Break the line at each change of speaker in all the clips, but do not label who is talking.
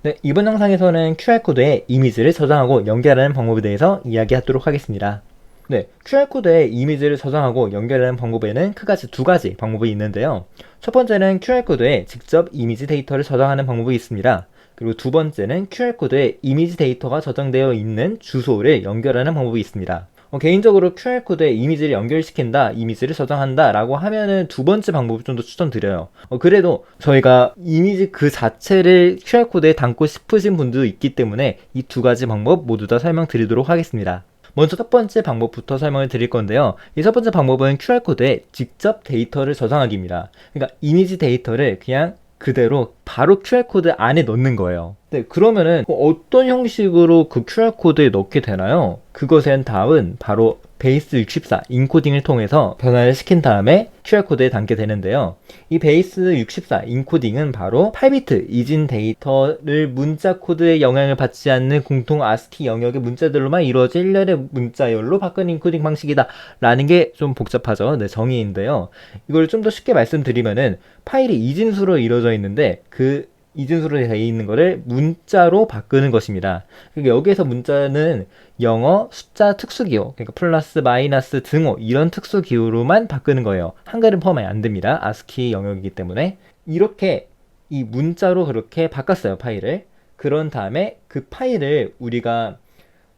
네, 이번 영상에서는 QR코드에 이미지를 저장하고 연결하는 방법에 대해서 이야기하도록 하겠습니다. 네, QR코드에 이미지를 저장하고 연결하는 방법에는 크게 두 가지 방법이 있는데요. 첫 번째는 QR코드에 직접 이미지 데이터를 저장하는 방법이 있습니다. 그리고 두 번째는 QR코드에 이미지 데이터가 저장되어 있는 주소를 연결하는 방법이 있습니다. 개인적으로 QR코드에 이미지를 연결시킨다, 이미지를 저장한다 라고 하면은 두 번째 방법을 좀 더 추천드려요. 그래도 저희가 이미지 그 자체를 QR코드에 담고 싶으신 분도 있기 때문에 이 두 가지 방법 모두 다 설명드리도록 하겠습니다. 먼저 첫 번째 방법부터 설명을 드릴 건데요. 이 첫 번째 방법은 QR코드에 직접 데이터를 저장하기입니다. 그러니까 이미지 데이터를 그냥 그대로 바로 QR코드 안에 넣는 거예요. 네, 그러면은 어떤 형식으로 그 QR코드에 넣게 되나요? 그것엔 답은 바로 베이스 64 인코딩을 통해서 변화를 시킨 다음에 QR코드에 담게 되는데요. 이 베이스 64 인코딩은 바로 8비트 이진 데이터를 문자 코드의 영향을 받지 않는 공통 ASCII 영역의 문자들로만 이루어질 일련의 문자열로 바꾼 인코딩 방식이다 라는 게 좀 복잡하죠. 네, 정의인데요. 이걸 좀 더 쉽게 말씀드리면은 파일이 이진수로 이루어져 있는데 그 이진수로 되어 있는 거를 문자로 바꾸는 것입니다. 그러니까 여기에서 문자는 영어, 숫자, 특수기호, 그러니까 플러스, 마이너스, 등호 이런 특수기호로만 바꾸는 거예요. 한글은 포함이 안 됩니다. ASCII 영역이기 때문에. 이렇게 이 문자로 그렇게 바꿨어요, 파일을. 그런 다음에 그 파일을 우리가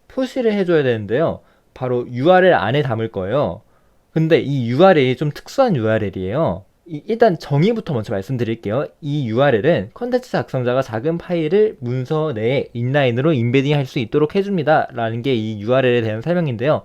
표시를 해줘야 되는데요. 바로 URL 안에 담을 거예요. 근데 이 URL이 좀 특수한 URL이에요. 일단 정의부터 먼저 말씀드릴게요. 이 URL은 컨텐츠 작성자가 작은 파일을 문서 내에 인라인으로 인베딩 할 수 있도록 해줍니다 라는 게 이 URL에 대한 설명인데요.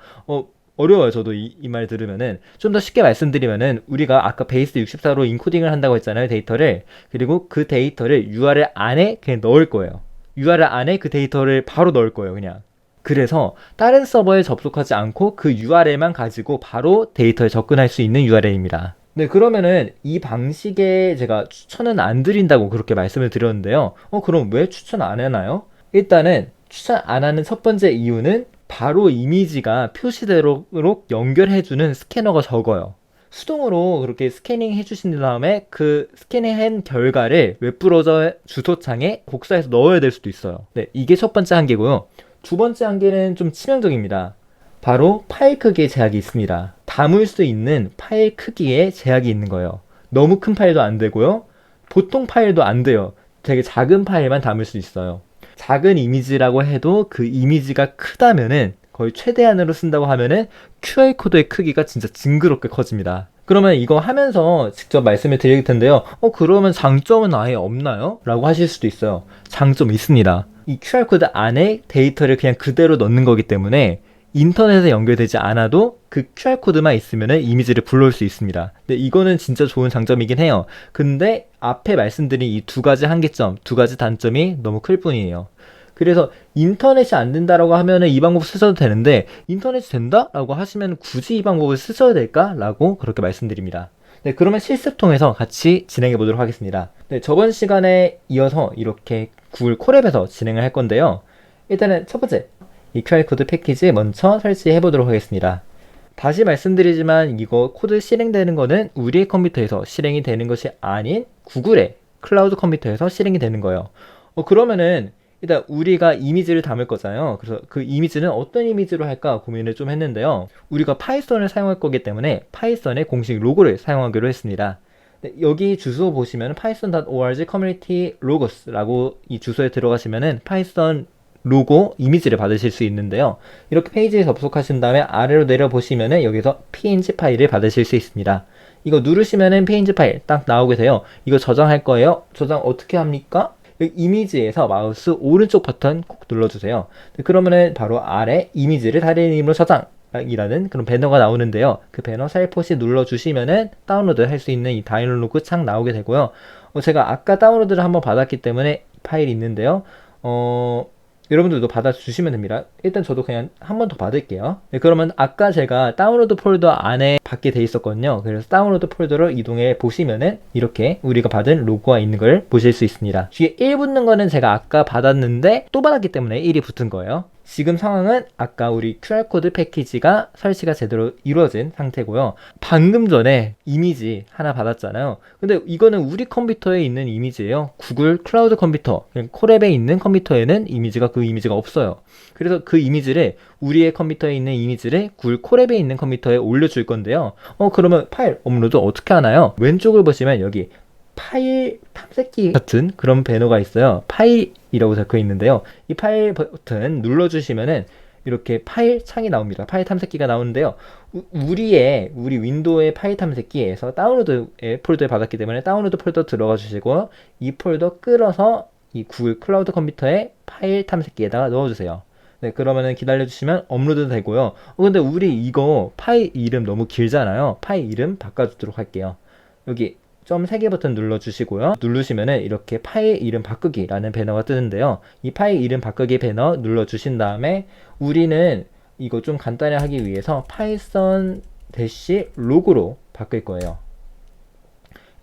어려워요. 저도 이 말 들으면은. 좀 더 쉽게 말씀드리면은 우리가 아까 베이스 64로 인코딩을 한다고 했잖아요, 데이터를. 그리고 그 데이터를 URL 안에 그냥 넣을 거예요. URL 안에 그 데이터를 바로 넣을 거예요, 그냥. 그래서 다른 서버에 접속하지 않고 그 URL만 가지고 바로 데이터에 접근할 수 있는 URL입니다. 네, 그러면은 이 방식에 제가 추천은 안 드린다고 그렇게 말씀을 드렸는데요. 그럼 왜 추천 안 하나요? 일단은 추천 안 하는 첫 번째 이유는 바로 이미지가 표시되도록 연결해주는 스캐너가 적어요. 수동으로 그렇게 스캐닝 해주신 다음에 그 스캐닝한 결과를 웹브라우저 주소창에 복사해서 넣어야 될 수도 있어요. 네, 이게 첫 번째 한계고요. 두 번째 한계는 좀 치명적입니다. 바로 파일 크기에 제약이 있습니다. 담을 수 있는 파일 크기에 제약이 있는 거예요. 너무 큰 파일도 안 되고요. 보통 파일도 안 돼요. 되게 작은 파일만 담을 수 있어요. 작은 이미지라고 해도 그 이미지가 크다면은 거의 최대한으로 쓴다고 하면은 QR코드의 크기가 진짜 징그럽게 커집니다. 그러면 이거 하면서 직접 말씀을 드릴 텐데요. 그러면 장점은 아예 없나요? 라고 하실 수도 있어요. 장점 있습니다. 이 QR코드 안에 데이터를 그냥 그대로 넣는 거기 때문에 인터넷에 연결되지 않아도 그 QR코드만 있으면 이미지를 불러올 수 있습니다. 근데 이거는 진짜 좋은 장점이긴 해요. 근데 앞에 말씀드린 이 두 가지 한계점, 두 가지 단점이 너무 클 뿐이에요. 그래서 인터넷이 안 된다라고 하면은 이 방법 쓰셔도 되는데 인터넷이 된다? 라고 하시면 굳이 이 방법을 쓰셔야 될까? 라고 그렇게 말씀드립니다. 네, 그러면 실습 통해서 같이 진행해 보도록 하겠습니다. 네, 저번 시간에 이어서 이렇게 구글 콜앱에서 진행을 할 건데요. 일단은 첫 번째, 이 QR코드 패키지 먼저 설치해 보도록 하겠습니다. 다시 말씀드리지만 이거 코드 실행되는 거는 우리의 컴퓨터에서 실행이 되는 것이 아닌 구글의 클라우드 컴퓨터에서 실행이 되는 거예요. 그러면은 일단 우리가 이미지를 담을 거잖아요. 그래서 그 이미지는 어떤 이미지로 할까 고민을 좀 했는데요. 우리가 파이썬을 사용할 거기 때문에 파이썬의 공식 로고를 사용하기로 했습니다. 네, 여기 주소 보시면 python.org community logos라고 이 주소에 들어가시면은 파이썬 로고 이미지를 받으실 수 있는데요. 이렇게 페이지에 접속하신 다음에 아래로 내려보시면은 여기서 png 파일을 받으실 수 있습니다. 이거 누르시면은 png 파일 딱 나오게 돼요. 이거 저장할 거예요. 저장 어떻게 합니까? 이미지에서 마우스 오른쪽 버튼 꼭 눌러주세요. 그러면은 바로 아래 이미지를 다른 이름으로 저장이라는 그런 배너가 나오는데요. 그 배너 살포시 눌러주시면은 다운로드 할 수 있는 이 다이얼로그 창 나오게 되고요. 제가 아까 다운로드를 한번 받았기 때문에 파일이 있는데요. 여러분들도 받아주시면 됩니다. 일단 저도 그냥 한 번 더 받을게요. 네, 그러면 아까 제가 다운로드 폴더 안에 받게 돼 있었거든요. 그래서 다운로드 폴더로 이동해 보시면은 이렇게 우리가 받은 로고가 있는 걸 보실 수 있습니다. 뒤에 1 붙는 거는 제가 아까 받았는데 또 받았기 때문에 1이 붙은 거예요. 지금 상황은 아까 우리 QR코드 패키지가 설치가 제대로 이루어진 상태고요. 방금 전에 이미지 하나 받았잖아요. 근데 이거는 우리 컴퓨터에 있는 이미지예요. 구글 클라우드 컴퓨터, 콜앱에 있는 컴퓨터에는 그 이미지가 없어요. 그래서 그 이미지를 우리의 컴퓨터에 있는 이미지를 구글 콜앱에 있는 컴퓨터에 올려줄 건데요. 그러면 파일 업로드 어떻게 하나요? 왼쪽을 보시면 여기 파일 탐색기 같은 그런 배너가 있어요. 파일이라고 적혀 있는데요. 이 파일 버튼 눌러주시면은 이렇게 파일 창이 나옵니다. 파일 탐색기가 나오는데요. 우리 윈도우의 파일 탐색기에서 다운로드의 폴더에 받았기 때문에 다운로드 폴더 들어가 주시고 이 폴더 끌어서 이 구글 클라우드 컴퓨터의 파일 탐색기에다가 넣어주세요. 네, 그러면은 기다려주시면 업로드 되고요. 근데 우리 이거 파일 이름 너무 길잖아요. 파일 이름 바꿔주도록 할게요. 여기 점 3개 버튼 눌러주시고요. 누르시면은 이렇게 파일 이름 바꾸기라는 배너가 뜨는데요. 이 파일 이름 바꾸기 배너 눌러주신 다음에 우리는 이거 좀 간단히 하기 위해서 파이썬 로고로 바꿀 거예요.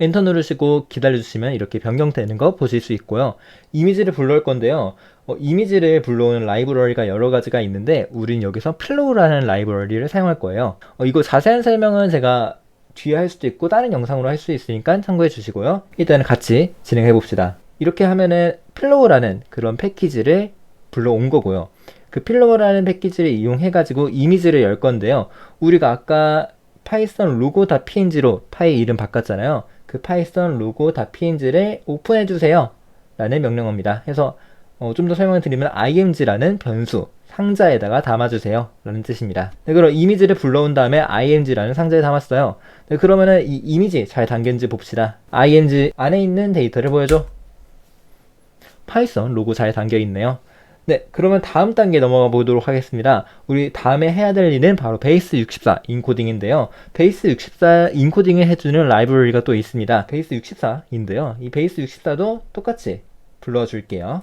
엔터 누르시고 기다려주시면 이렇게 변경되는 거 보실 수 있고요. 이미지를 불러올 건데요. 이미지를 불러오는 라이브러리가 여러 가지가 있는데 우린 여기서 플로우라는 라이브러리를 사용할 거예요. 이거 자세한 설명은 제가 뒤에 할 수도 있고 다른 영상으로 할 수 있으니까 참고해 주시고요. 일단은 같이 진행해 봅시다. 이렇게 하면은 플로우라는 그런 패키지를 불러온 거고요. 그 플로우라는 패키지를 이용해 가지고 이미지를 열 건데요. 우리가 아까 파이썬 로고.png로 파일 이름 바꿨잖아요. 그 파이썬 로고.png를 오픈해 주세요 라는 명령어입니다. 해서 좀 더 설명을 드리면 img라는 변수 상자에다가 담아주세요 라는 뜻입니다. 네, 그럼 이미지를 불러온 다음에 img라는 상자에 담았어요. 네, 그러면은 이 이미지 잘 담긴지 봅시다. img 안에 있는 데이터를 보여줘. 파이썬 로고 잘 담겨 있네요. 네, 그러면 다음 단계 넘어가 보도록 하겠습니다. 우리 다음에 해야 될 일은 바로 베이스64 인코딩인데요. 베이스64 인코딩을 해주는 라이브러리가 또 있습니다. 베이스64인데요. 이 베이스64도 똑같이 불러줄게요.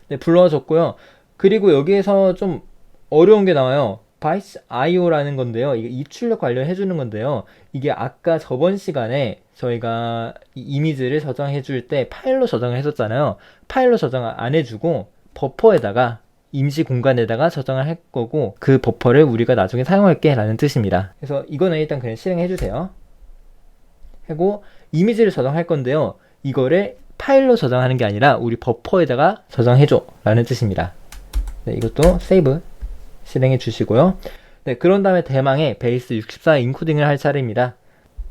네, 불러줬고요. 그리고 여기에서 좀 어려운 게 나와요. BiceIO라는 건데요. 이게 입출력 관련해주는 건데요. 이게 아까 저번 시간에 저희가 이 이미지를 저장해줄 때 파일로 저장을 했었잖아요. 파일로 저장을 안 해주고 버퍼에다가 임시 공간에다가 저장을 할 거고 그 버퍼를 우리가 나중에 사용할게 라는 뜻입니다. 그래서 이거는 일단 그냥 실행해주세요. 하고 이미지를 저장할 건데요. 이거를 파일로 저장하는 게 아니라 우리 버퍼에다가 저장해줘 라는 뜻입니다. 네, 이것도 세이브 실행해 주시고요. 네, 그런 다음에 대망의 베이스64 인코딩을 할 차례입니다.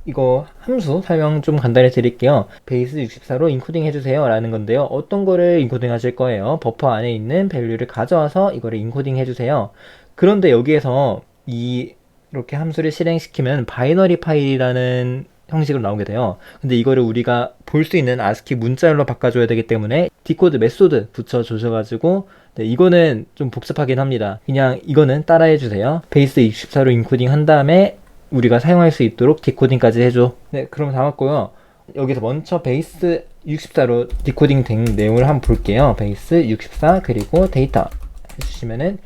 이거 함수 설명 좀 간단히 드릴게요. 베이스64로 인코딩 해주세요 라는 건데요. 어떤 거를 인코딩 하실 거예요? 버퍼 안에 있는 밸류를 가져와서 이거를 인코딩 해주세요. 그런데 여기에서 이렇게 함수를 실행시키면 바이너리 파일이라는 형식으로 나오게 돼요. 근데 이거를 우리가 볼 수 있는 아스키 문자열로 바꿔줘야 되기 때문에 디코드 메소드 붙여주셔가지고 네, 이거는 좀 복잡하긴 합니다. 그냥 이거는 따라해 주세요. 베이스 64로 인코딩 한 다음에 우리가 사용할 수 있도록 디코딩까지 해줘. 네, 그럼 다 맞고요. 여기서 먼저 베이스 64로 디코딩 된 내용을 한번 볼게요. 베이스 64 그리고 데이터 해주시면은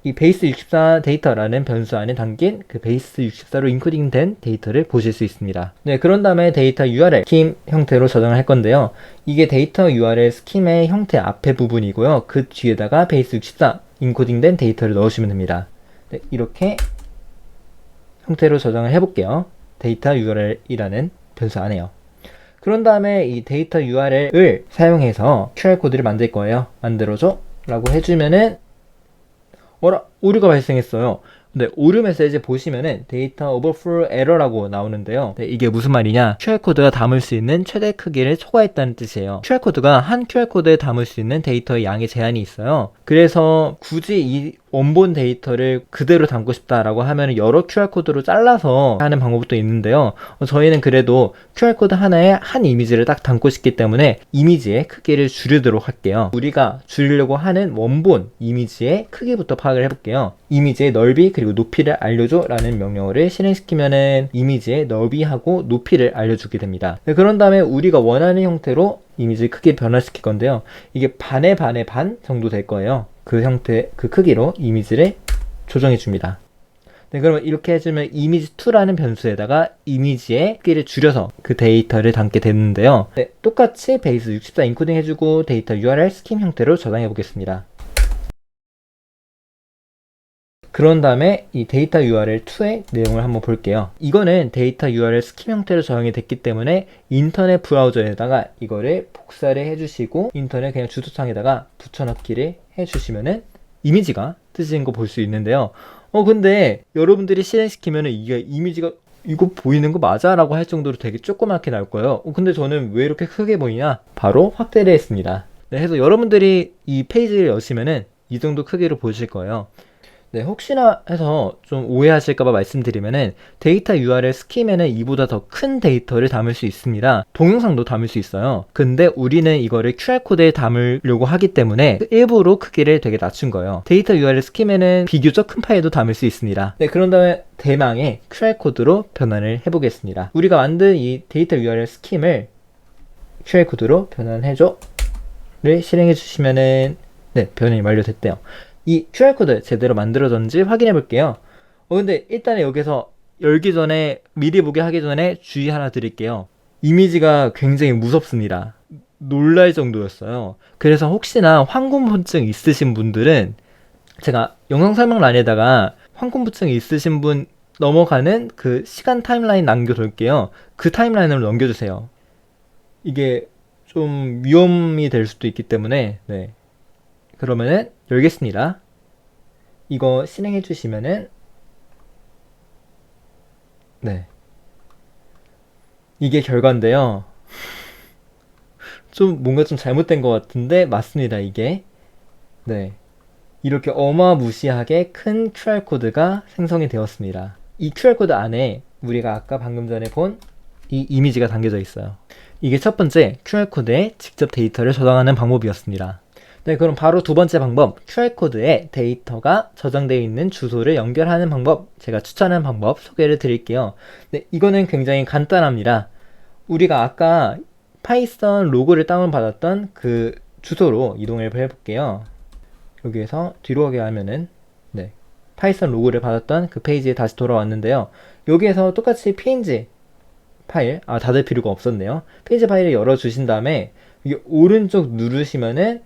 이 베이스 64 데이터라는 변수 안에 담긴 그 베이스 64로 인코딩 된 데이터를 보실 수 있습니다. 네, 그런 다음에 데이터 URL 스킴 형태로 저장을 할 건데요. 이게 데이터 URL 스킴의 형태 앞에 부분이고요. 그 뒤에다가 베이스 64 인코딩 된 데이터를 넣으시면 됩니다. 네, 이렇게 형태로 저장을 해볼게요. 데이터 URL이라는 변수 안에요. 그런 다음에 이 데이터 URL을 사용해서 QR코드를 만들 거예요. 만들어줘 라고 해주면은 오류가 발생했어요. 네, 오류 메시지 보시면은 데이터 오버플로우 에러라고 나오는데요. 네, 이게 무슨 말이냐? QR코드가 담을 수 있는 최대 크기를 초과했다는 뜻이에요. QR코드가 한 QR코드에 담을 수 있는 데이터의 양의 제한이 있어요. 그래서 굳이 이 원본 데이터를 그대로 담고 싶다라고 하면 여러 QR코드로 잘라서 하는 방법도 있는데요. 저희는 그래도 QR코드 하나에 한 이미지를 딱 담고 싶기 때문에 이미지의 크기를 줄이도록 할게요. 우리가 줄이려고 하는 원본 이미지의 크기부터 파악을 해볼게요. 이미지의 넓이 그리고 높이를 알려줘 라는 명령어를 실행시키면은 이미지의 넓이하고 높이를 알려주게 됩니다. 네, 그런 다음에 우리가 원하는 형태로 이미지 크기 변화시킬 건데요. 이게 반의 반 정도 될 거예요. 그 형태, 그 크기로 이미지를 조정해 줍니다. 네, 그러면 이렇게 해주면 image2라는 변수에다가 이미지의 크기를 줄여서 그 데이터를 담게 되는데요. 네, 똑같이 베이스 64 인코딩 해주고 데이터 URL 스킴 형태로 저장해 보겠습니다. 그런 다음에 이 데이터 URL2의 내용을 한번 볼게요. 이거는 데이터 URL 스킴 형태로 저장이 됐기 때문에 인터넷 브라우저에다가 이거를 복사를 해주시고 인터넷 그냥 주소창에다가 붙여넣기를 해주시면은 이미지가 뜨지는 거 볼 수 있는데요. 근데 여러분들이 실행시키면은 이게 이미지가 이거 보이는 거 맞아? 라고 할 정도로 되게 조그맣게 나올 거예요. 근데 저는 왜 이렇게 크게 보이냐? 바로 확대를 했습니다. 네, 해서 여러분들이 이 페이지를 여시면은 이 정도 크기로 보실 거예요. 네, 혹시나 해서 좀 오해하실까봐 말씀드리면은 데이터 URL 스킴에는 이보다 더 큰 데이터를 담을 수 있습니다. 동영상도 담을 수 있어요. 근데 우리는 이거를 QR코드에 담으려고 하기 때문에 일부러 크기를 되게 낮춘 거예요. 데이터 URL 스킴에는 비교적 큰 파일도 담을 수 있습니다. 네, 그런 다음에 대망의 QR코드로 변환을 해보겠습니다. 우리가 만든 이 데이터 URL 스킴을 QR코드로 변환해줘를 실행해 주시면은 네, 변환이 완료됐대요. 이 QR코드 제대로 만들어졌는지 확인해 볼게요. 근데 일단 여기서 열기 전에 미리 보게 하기 전에 주의 하나 드릴게요. 이미지가 굉장히 무섭습니다. 놀랄 정도였어요. 그래서 혹시나 황금분증 있으신 분들은 제가 영상 설명란에다가 황금분증 있으신 분 넘어가는 그 시간 타임라인 남겨둘게요. 그 타임라인으로 넘겨주세요. 이게 좀 위험이 될 수도 있기 때문에 네. 그러면은 열겠습니다. 이거 실행해 주시면은 네, 이게 결과인데요. 좀 뭔가 좀 잘못된 것 같은데 맞습니다. 이게 네, 이렇게 어마무시하게 큰 QR코드가 생성이 되었습니다. 이 QR코드 안에 우리가 아까 방금 전에 본 이 이미지가 담겨져 있어요. 이게 첫 번째 QR코드에 직접 데이터를 저장하는 방법이었습니다. 네, 그럼 바로 두 번째 방법, QR코드에 데이터가 저장되어 있는 주소를 연결하는 방법, 제가 추천하는 방법 소개를 드릴게요. 네, 이거는 굉장히 간단합니다. 우리가 아까 파이썬 로고를 다운받았던 그 주소로 이동을 해볼게요. 여기에서 뒤로 가게 하면은 네, 파이썬 로고를 받았던 그 페이지에 다시 돌아왔는데요. 여기에서 똑같이 png 파일, 닫을 필요가 없었네요. png 파일을 열어주신 다음에 이게 오른쪽 누르시면은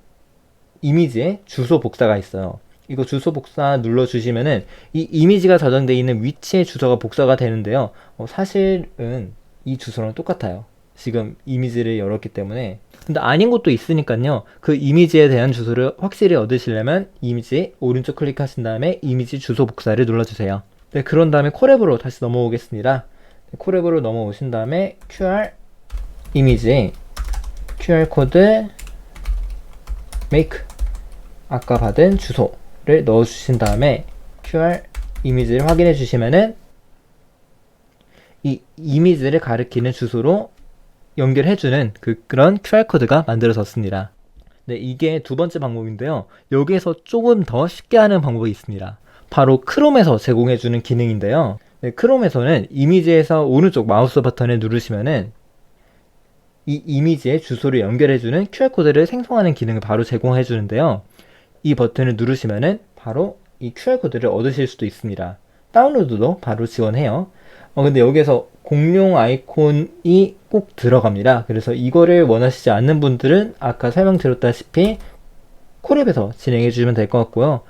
이미지에 주소 복사가 있어요. 이거 주소 복사 눌러주시면은 이 이미지가 저장되어 있는 위치의 주소가 복사가 되는데요. 사실은 이 주소랑 똑같아요. 지금 이미지를 열었기 때문에. 근데 아닌 것도 있으니까요. 그 이미지에 대한 주소를 확실히 얻으시려면 이미지 오른쪽 클릭하신 다음에 이미지 주소 복사를 눌러주세요. 네, 그런 다음에 콜앱으로 다시 넘어오겠습니다. 콜앱으로 넘어오신 다음에 QR 이미지 QR 코드 make 아까 받은 주소를 넣어주신 다음에 QR 이미지를 확인해 주시면은 이 이미지를 가리키는 주소로 연결해주는 그런 QR코드가 만들어졌습니다. 네, 이게 두 번째 방법인데요. 여기에서 조금 더 쉽게 하는 방법이 있습니다. 바로 크롬에서 제공해주는 기능인데요. 네, 크롬에서는 이미지에서 오른쪽 마우스 버튼을 누르시면은 이 이미지의 주소를 연결해주는 QR코드를 생성하는 기능을 바로 제공해주는데요. 이 버튼을 누르시면은 바로 이 QR코드를 얻으실 수도 있습니다. 다운로드도 바로 지원해요. 근데 여기에서 공룡 아이콘이 꼭 들어갑니다. 그래서 이거를 원하시지 않는 분들은 아까 설명드렸다시피 콜앱에서 진행해 주시면 될 것 같고요.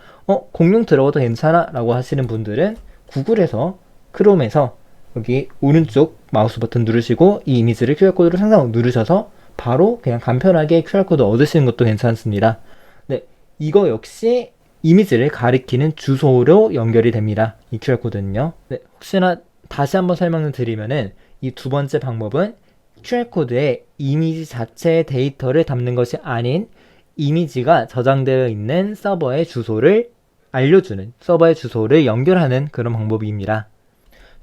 공룡 들어가도 괜찮아 라고 하시는 분들은 구글에서 크롬에서 여기 오른쪽 마우스 버튼 누르시고 이 이미지를 QR코드로 생성 누르셔서 바로 그냥 간편하게 QR코드 얻으시는 것도 괜찮습니다. 네, 이거 역시 이미지를 가리키는 주소로 연결이 됩니다. 이 QR코드는요. 네, 혹시나 다시 한번 설명을 드리면은 이 두 번째 방법은 QR코드에 이미지 자체의 데이터를 담는 것이 아닌 이미지가 저장되어 있는 서버의 주소를 알려주는 서버의 주소를 연결하는 그런 방법입니다.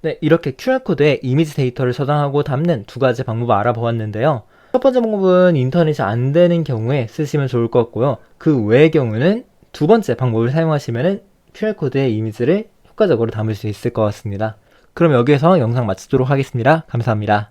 네, 이렇게 QR코드에 이미지 데이터를 저장하고 담는 두 가지 방법을 알아보았는데요. 첫 번째 방법은 인터넷이 안 되는 경우에 쓰시면 좋을 것 같고요. 그 외의 경우는 두 번째 방법을 사용하시면 QR코드의 이미지를 효과적으로 담을 수 있을 것 같습니다. 그럼 여기에서 영상 마치도록 하겠습니다. 감사합니다.